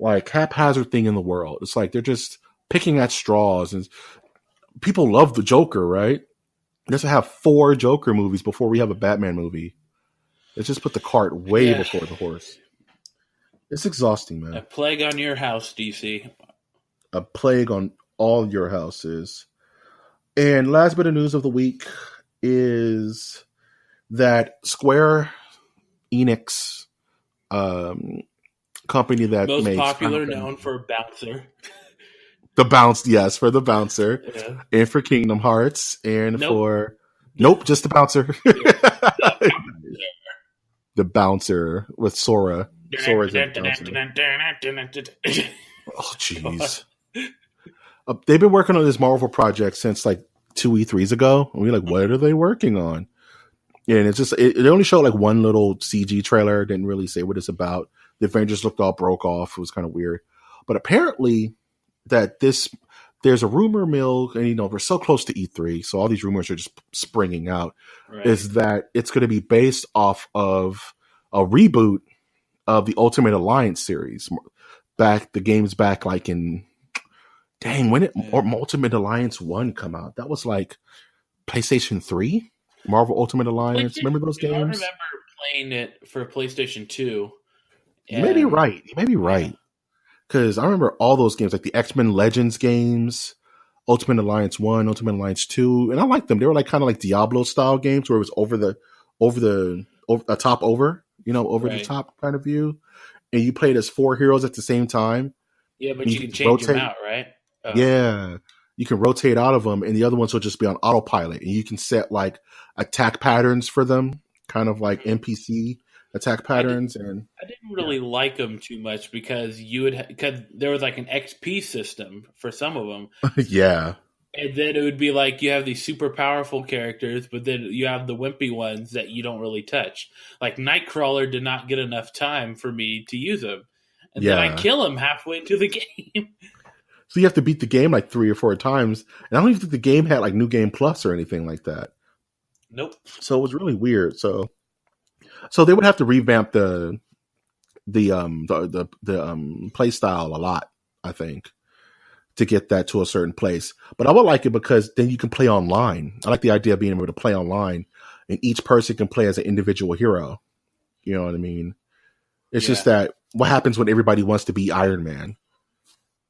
like haphazard thing in the world. It's like they're just picking at straws, and people love the Joker, right? Let's have 4 Joker movies before we have a Batman movie. Let's just put the cart way before the horse. It's exhausting, man. A plague on your house, DC. A plague on all your houses. And last bit of news of the week is that Square Enix, company that most makes popular, known for Bouncer. The Bounce, yes, for the Bouncer, and for Kingdom Hearts, and just the Bouncer. The Bouncer with Sora. Sora's a Bouncer. Oh, jeez. They've been working on this Marvel project since like 2 E3s ago. And we're like, what are they working on? And it's just, it only showed like one little CG trailer. Didn't really say what it's about. The Avengers looked all broke off. It was kind of weird. But apparently there's a rumor mill, and we're so close to E3, so all these rumors are just springing out, is that it's going to be based off of a reboot of the Ultimate Alliance series. The game's back like in, when did Ultimate Alliance 1 come out? That was like PlayStation 3? Marvel Ultimate Alliance? Remember those games? I remember playing it for PlayStation 2. You may be right. Because I remember all those games, like the X-Men Legends games, Ultimate Alliance 1, Ultimate Alliance 2, and I liked them. They were like kind of like Diablo-style games where it was over the top kind of view. And you played as 4 heroes at the same time. Yeah, but you can change them out, right? Oh. Yeah. You can rotate out of them, and the other ones will just be on autopilot. And you can set like attack patterns for them. kind of like NPC attack patterns. I didn't really like them too much because because there was like an XP system for some of them. Yeah. And then it would be like you have these super powerful characters, but then you have the wimpy ones that you don't really touch. Like Nightcrawler did not get enough time for me to use him. And then I kill him halfway into the game. So you have to beat the game like 3 or 4 times. And I don't even think the game had like New Game Plus or anything like that. Nope. So it was really weird. So they would have to revamp the play style a lot, I think, to get that to a certain place. But I would like it because then you can play online. I like the idea of being able to play online, and each person can play as an individual hero. You know what I mean? It's just that what happens when everybody wants to be Iron Man?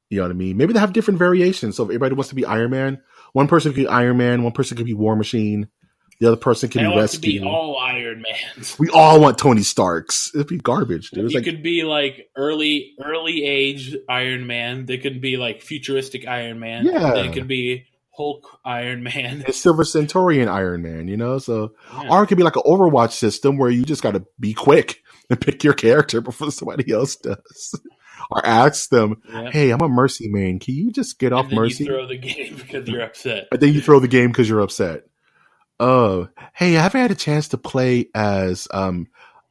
You know what I mean? Maybe they have different variations. So if everybody wants to be Iron Man, one person could be Iron Man, one person could be War Machine, the other person can be Rescue. To be all Iron Mans. We all want Tony Starks. It'd be garbage, dude. You could be like early age Iron Man. They could be like futuristic Iron Man. Yeah. Then it could be Hulk Iron Man. And Silver Centaurian Iron Man, you know? So, or it could be like an Overwatch system where you just got to be quick and pick your character before somebody else does. Or ask them, hey, I'm a Mercy main. Can you just get off Mercy? You throw the game because you're upset. And then you throw the game because you're upset. Oh, hey, I haven't had a chance to play as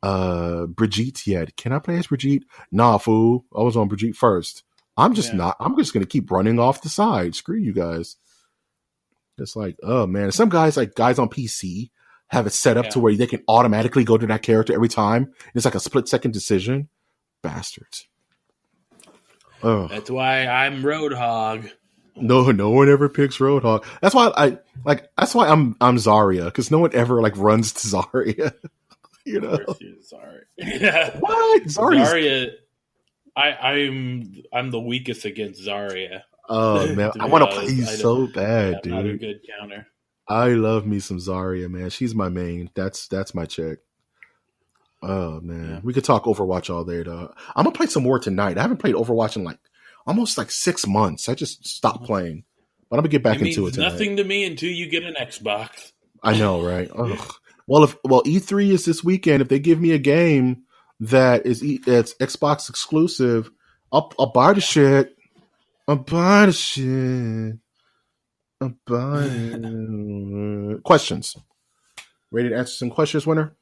Brigitte yet. Can I play as Brigitte? Nah, fool. I was on Brigitte first. I'm just not. I'm just going to keep running off the side. Screw you guys. It's like, oh, man. Some guys, like guys on PC, have it set up to where they can automatically go to that character every time. It's like a split-second decision. Bastards. Oh. That's why I'm Roadhog. No one ever picks Roadhog. That's why that's why I'm Zarya, because no one ever like runs to Zarya. You know? Zarya. What? Zarya. I'm the weakest against Zarya. Oh man, I want to play you so bad, dude. Not a good counter. I love me some Zarya, man. She's my main. That's my chick. Oh man, we could talk Overwatch all day, though. I'm gonna play some more tonight. I haven't played Overwatch in almost 6 months. I just stopped playing, but I'm gonna get back into it tonight. Nothing to me until you get an Xbox. I know, right? Ugh. Well, E3 is this weekend. If they give me a game that's Xbox exclusive, I'll buy the shit. I'll buy the shit. I'll buy it. Questions. Ready to answer some questions, winner?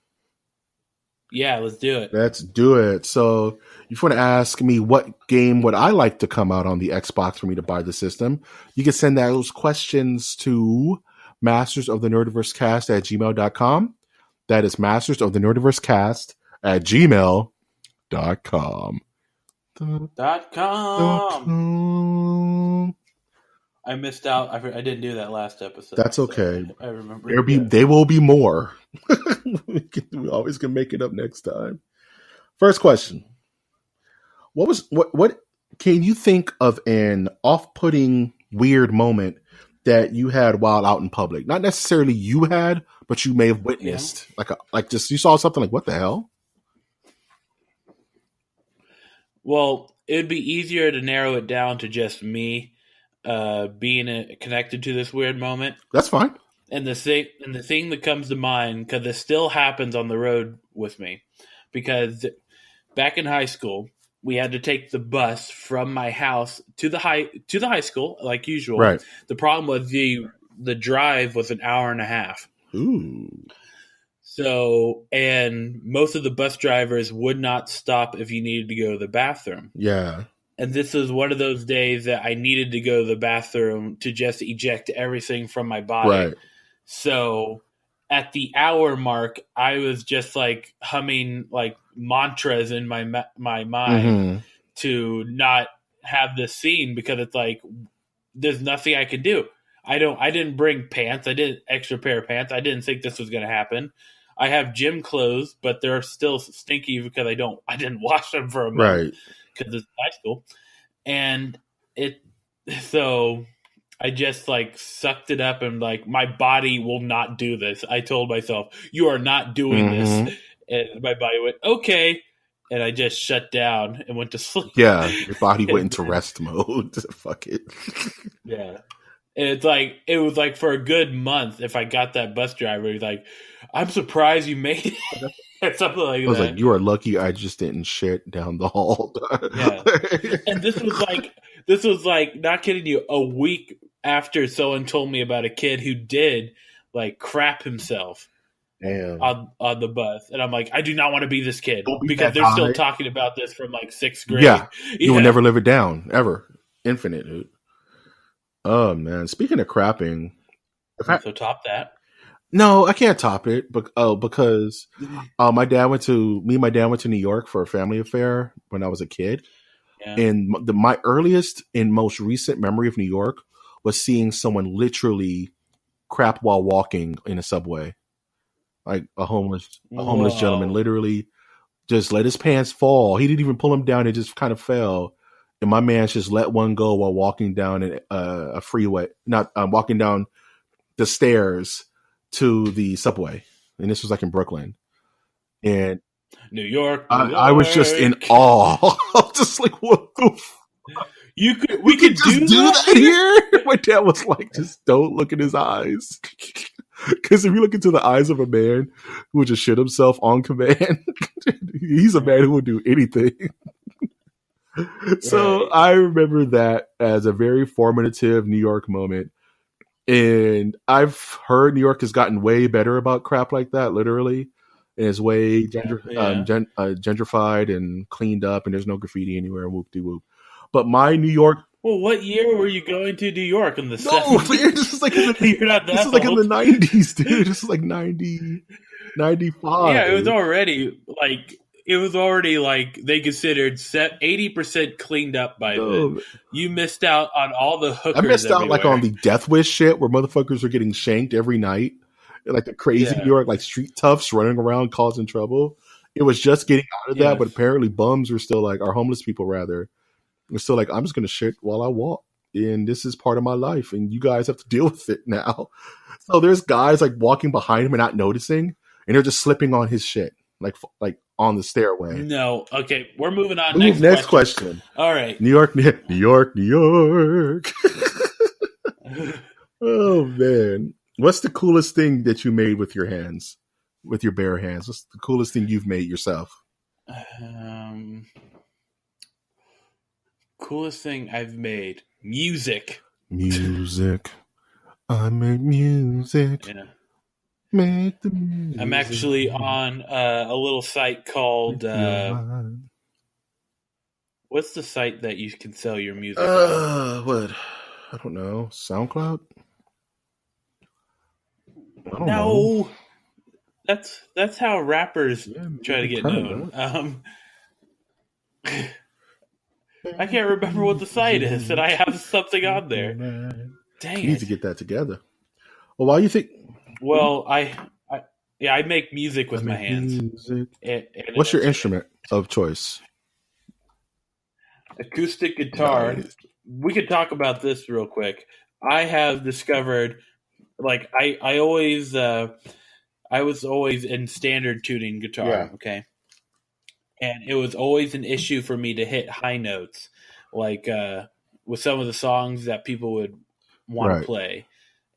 Yeah, let's do it. Let's do it. So, if you want to ask me what game would I like to come out on the Xbox for me to buy the system, you can send those questions to mastersofthenerdiversecast@gmail.com. That is mastersofthenerdiversecast@gmail.com. I missed out. I didn't do that last episode. That's okay. So I remember. There will be more. We always can make it up next time. First question. What can you think of an off-putting weird moment that you had while out in public? Not necessarily you had, but you may have witnessed. Like just you saw something like, what the hell? Well, it'd be easier to narrow it down to just me being connected to this weird moment. That's fine. And the thing that comes to mind, because this still happens on the road with me, because back in high school, we had to take the bus from my house to the high school, like usual. Right. The problem was the drive was an hour and a half. Ooh. So, and most of the bus drivers would not stop if you needed to go to the bathroom. Yeah. And this was one of those days that I needed to go to the bathroom to just eject everything from my body. Right. So at the hour mark, I was just like humming like mantras in my mind to not have this scene, because it's like there's nothing I can do. I didn't bring pants. I didn't extra pair of pants. I didn't think this was going to happen. I have gym clothes, but they're still stinky because I didn't wash them for a month because it's high school. And so I just like sucked it up and like, my body will not do this. I told myself, you are not doing this. And my body went, okay. And I just shut down and went to sleep. Yeah. Your body went into rest mode. Fuck it. Yeah. And it was like for a good month, if I got that bus driver, like I'm surprised you made it. Something like that. I was like, you are lucky I just didn't shit down the hall. Yeah. And this was like, not kidding you, a week after someone told me about a kid who did like crap himself. Damn. On the bus, and I'm like, I do not want to be this kid Don't be because that they're guy. still talking about this from like 6th grade. Yeah, you will never live it down ever. Infinite, dude. Oh man, speaking of crapping, so top that. No, I can't top it, but because my dad went to New York for a family affair when I was a kid, and my earliest and most recent memory of New York was seeing someone literally crap while walking in a subway. Like a homeless gentleman literally just let his pants fall. He didn't even pull them down; it just kind of fell. And my man just let one go while walking down a freeway, not walking down the stairs to the subway. And this was like in Brooklyn. And New York. I was just in awe. I was just like, what the fuck? We could do that here? My dad was like, just don't look in his eyes. Because if you look into the eyes of a man who would just shit himself on command, he's a man who would do anything. So I remember that as a very formative New York moment. And I've heard New York has gotten way better about crap like that, literally. And it's way gentrified and cleaned up, and there's no graffiti anywhere, whoop-de-whoop. But my New York... Well, what year were you going to New York? In the 70s? This is like in the 90s, dude. This is like 90, 95. Yeah, it was already like they considered 80% cleaned up by then. You missed out on all the hookers. I missed out everywhere. like on the Death Wish shit where motherfuckers are getting shanked every night. Like the crazy New York, like street toughs running around causing trouble. It was just getting out of that, but apparently bums are still like, our homeless people rather. We're still like, I'm just going to shit while I walk. And this is part of my life. And you guys have to deal with it now. So there's guys like walking behind him and not noticing. And they're just slipping on his shit. Like on the stairway. No. Okay. We're moving on. Next question. All right. New York. Oh, man. What's the coolest thing that you made with your hands? With your bare hands? What's the coolest thing you've made yourself? Coolest thing I've made. Music. I make music. Yeah. Make the music. I'm actually on a little site called... what's the site that you can sell your music on? What? I don't know. SoundCloud? I don't know. That's how rappers try to get known. I can't remember what the site is, and I have something on there. Dang, you need to get that together. Well, why do you think? Well, I make music with my hands. And what's your instrument of choice? Acoustic guitar. Nice. We could talk about this real quick. I have discovered, like, I was always in standard tuning guitar, okay? And it was always an issue for me to hit high notes, like with some of the songs that people would want to play.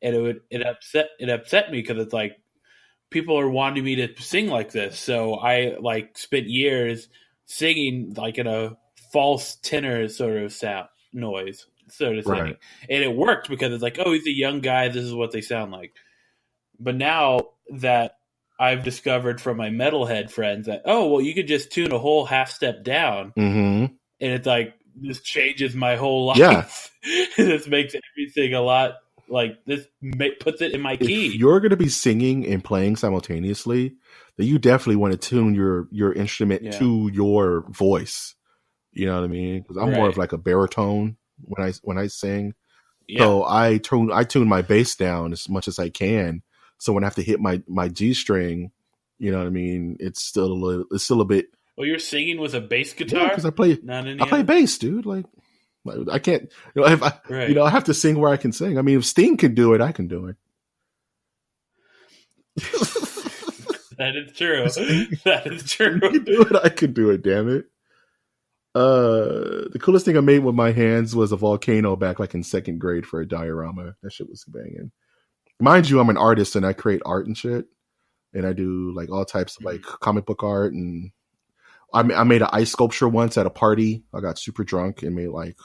And it upset me because it's like people are wanting me to sing like this. So I like spent years singing like in a false tenor sort of sound noise, sort of thing. And it worked because it's like, oh, he's a young guy. This is what they sound like. But now that I've discovered from my metalhead friends that, oh, well, you could just tune a whole half step down. Mm-hmm. And it's like, this changes my whole life. Yeah. This makes everything a lot, like, this puts it in my key. If you're going to be singing and playing simultaneously, then you definitely want to tune your instrument to your voice. You know what I mean? Because I'm more of like a baritone when I sing. Yeah. So I tune my bass down as much as I can. So when I have to hit my G string, you know what I mean? It's still a bit. Well, you're singing with a bass guitar? Yeah, because I play bass, dude. Like I can't, if I have to sing where I can sing. I mean, if Sting can do it, I can do it. That is true. That is true. You can do it, I can do it, damn it. The coolest thing I made with my hands was a volcano back like in second grade for a diorama. That shit was banging. Mind you, I'm an artist and I create art and shit. and I do like all types of like comic book art, and I made an ice sculpture once at a party. I got super drunk and made like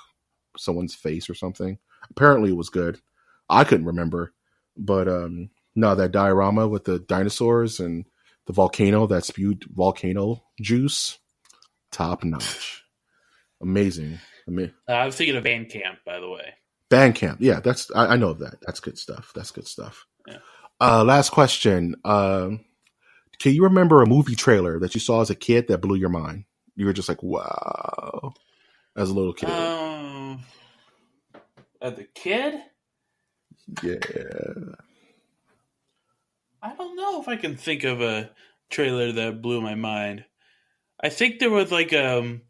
someone's face or something. Apparently it was good. I couldn't remember, but no, that diorama with the dinosaurs and the volcano that spewed volcano juice, top notch, amazing. I was thinking of Bandcamp, by the way. Bandcamp, yeah, that's I know of that. That's good stuff. Yeah. Last question. Can you remember a movie trailer that you saw as a kid that blew your mind? You were just like, wow, as a little kid. As a kid? Yeah. I don't know if I can think of a trailer that blew my mind. I think there was like a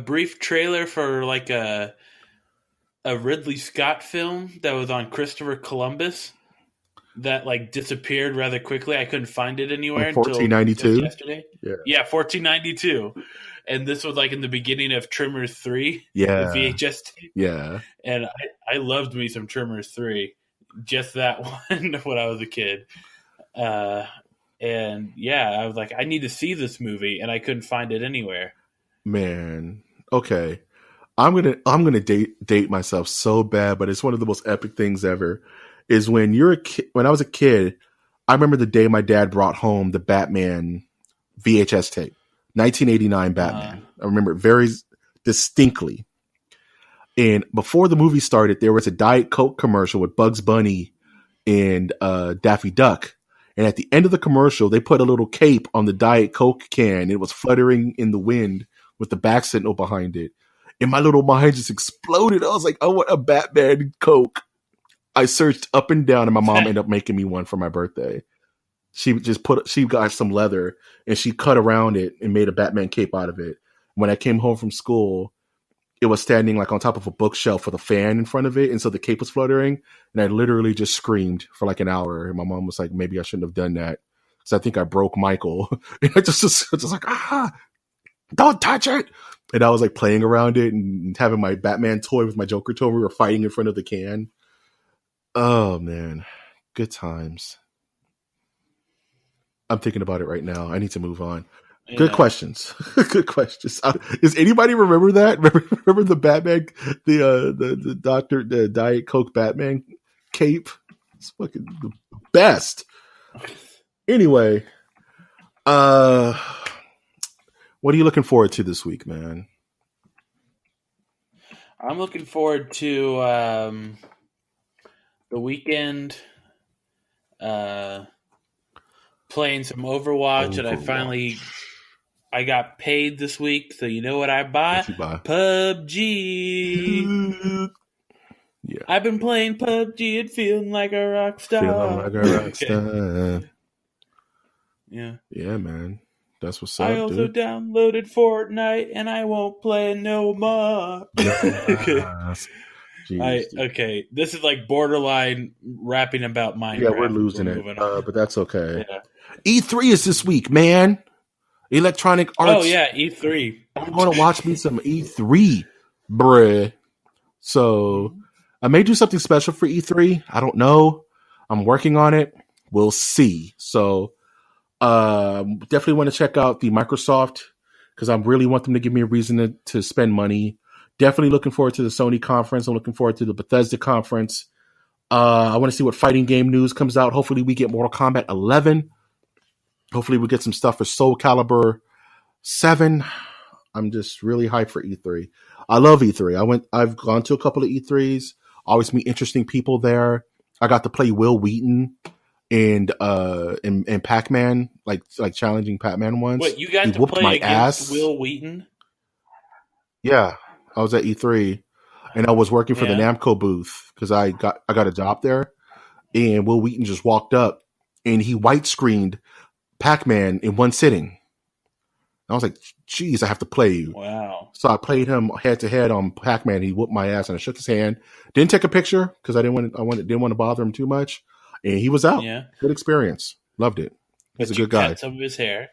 brief trailer for like a Ridley Scott film that was on Christopher Columbus that like disappeared rather quickly. I couldn't find it anywhere until 1492 yesterday. Yeah, 1492. And this was like in the beginning of Tremors 3. Yeah. The VHS tape. Yeah. And I loved me some Tremors 3. Just that one when I was a kid. And yeah, I was like, I need to see this movie, and I couldn't find it anywhere. Man. Okay. I'm gonna date myself so bad, but it's one of the most epic things ever. Is when you're a kid. When I was a kid, I remember the day my dad brought home the Batman VHS tape, 1989 Batman. I remember it very distinctly. And before the movie started, there was a Diet Coke commercial with Bugs Bunny and Daffy Duck. And at the end of the commercial, they put a little cape on the Diet Coke can. It was fluttering in the wind with the back signal behind it. And my little mind just exploded. I was like, I want a Batman Coke. I searched up and down, and my mom ended up making me one for my birthday. She got some leather and she cut around it and made a Batman cape out of it. When I came home from school, it was standing like on top of a bookshelf with a fan in front of it. And so the cape was fluttering, and I literally just screamed for like an hour. And my mom was like, maybe I shouldn't have done that, because I think I broke Michael. And I just like, don't touch it. And I was like playing around it and having my Batman toy with my Joker toy. We were fighting in front of the can. Oh man, good times. I'm thinking about it right now. I need to move on. Yeah. Good questions. Good questions. Does anybody remember that? Remember the Batman, the doctor, the Diet Coke Batman cape? It's fucking the best. Anyway, what are you looking forward to this week, man? I'm looking forward to the weekend, playing some Overwatch, and I got paid this week, so you know what I bought? PUBG. Yeah. I've been playing PUBG and feeling like a rock star. Yeah. Yeah, man. That's what's up, I also downloaded Fortnite, and I won't play no more. Okay, this is like borderline rapping about Minecraft. Yeah, we're losing it, but that's okay. Yeah. E3 is this week, man. Electronic Arts. Oh yeah, E3. I'm going to watch me some E3, bruh. So I may do something special for E3. I don't know. I'm working on it. We'll see. So definitely want to check out the Microsoft, because I really want them to give me a reason to spend money. Definitely looking forward to the Sony conference. I'm looking forward to the Bethesda conference. I want to see what fighting game news comes out. Hopefully we get Mortal Kombat 11. Hopefully we get some stuff for Soul Calibur 7. I'm just really hyped for E3. I love E3. I've gone to a couple of E3s. Always meet interesting people there. I got to play Will Wheaton and Pac-Man, like challenging Pac-Man once. Wait, you got to play against Will Wheaton? Yeah. I was at E3, and I was working for the Namco booth because I got a job there, and Will Wheaton just walked up and he white screened Pac-Man in one sitting. I was like, geez, I have to play you. Wow. So I played him head to head on Pac-Man. He whooped my ass, and I shook his hand. Didn't take a picture because I didn't want to bother him too much. And he was out. Yeah. Good experience. Loved it. He's a good guy. Cut some of his hair.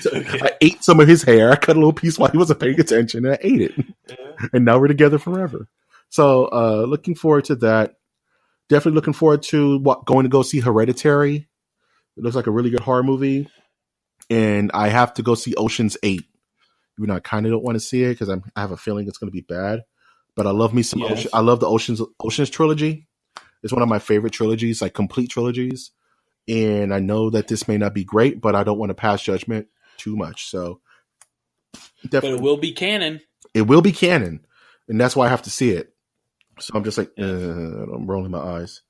Okay. I ate some of his hair. I cut a little piece while he wasn't paying attention, and I ate it. Yeah. And now we're together forever. So looking forward to that. Definitely looking forward to going to go see Hereditary It looks like a really good horror movie, and I have to go see Ocean's 8. Even though I kind of don't want to see it because I have a feeling it's going to be bad. But I love me some Ocean. I love the Ocean's trilogy. It's one of my favorite trilogies, like complete trilogies. And I know that this may not be great, but I don't want to pass judgment too much. So, definitely. But it will be canon. It will be canon, and that's why I have to see it. So I'm just like, I'm rolling my eyes.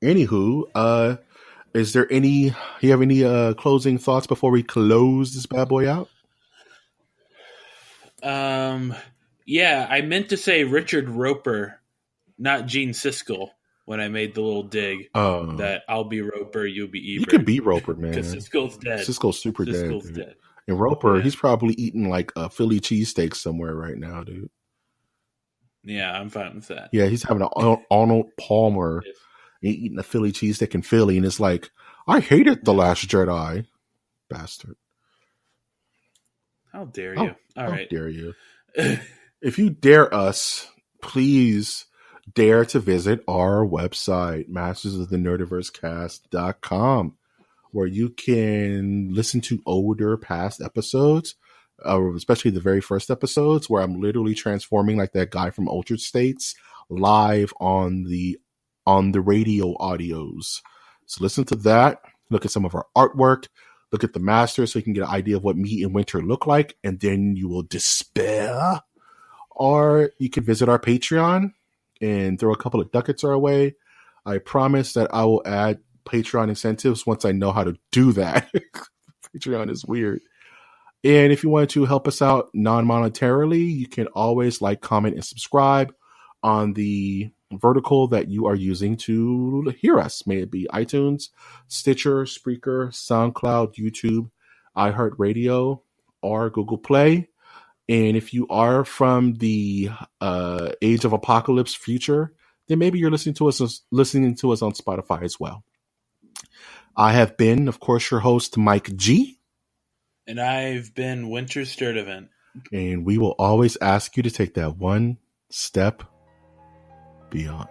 Anywho, is there you have any closing thoughts before we close this bad boy out? Yeah, I meant to say Richard Roper, not Gene Siskel, when I made the little dig that I'll be Roper, you'll be Ebert. You can be Roper, man. Because Siskel's dead. Siskel's super dead. And Roper, he's probably eating like a Philly cheesesteak somewhere right now, dude. Yeah, I'm fine with that. Yeah, he's having an Arnold Palmer eating a Philly cheesesteak in Philly, and it's like, I hated The Last Jedi. Bastard. How dare you? How dare you? If you dare us, please dare to visit our website, mastersofthenerdiversecast.com, where you can listen to older past episodes, especially the very first episodes, where I'm literally transforming like that guy from Altered States live on the radio audios. So listen to that. Look at some of our artwork. Look at the masters so you can get an idea of what me and Winter look like, and then you will despair. Or you can visit our Patreon and throw a couple of ducats our way. I promise that I will add Patreon incentives once I know how to do that. Patreon is weird. And if you want to help us out non-monetarily, you can always like, comment, and subscribe on the vertical that you are using to hear us. May it be iTunes, Stitcher, Spreaker, SoundCloud, YouTube, iHeartRadio, or Google Play. And if you are from the age of apocalypse future, then maybe you're listening to us on Spotify as well. I have been, of course, your host, Mike G. And I've been Winter Sturdivant. And we will always ask you to take that one step beyond.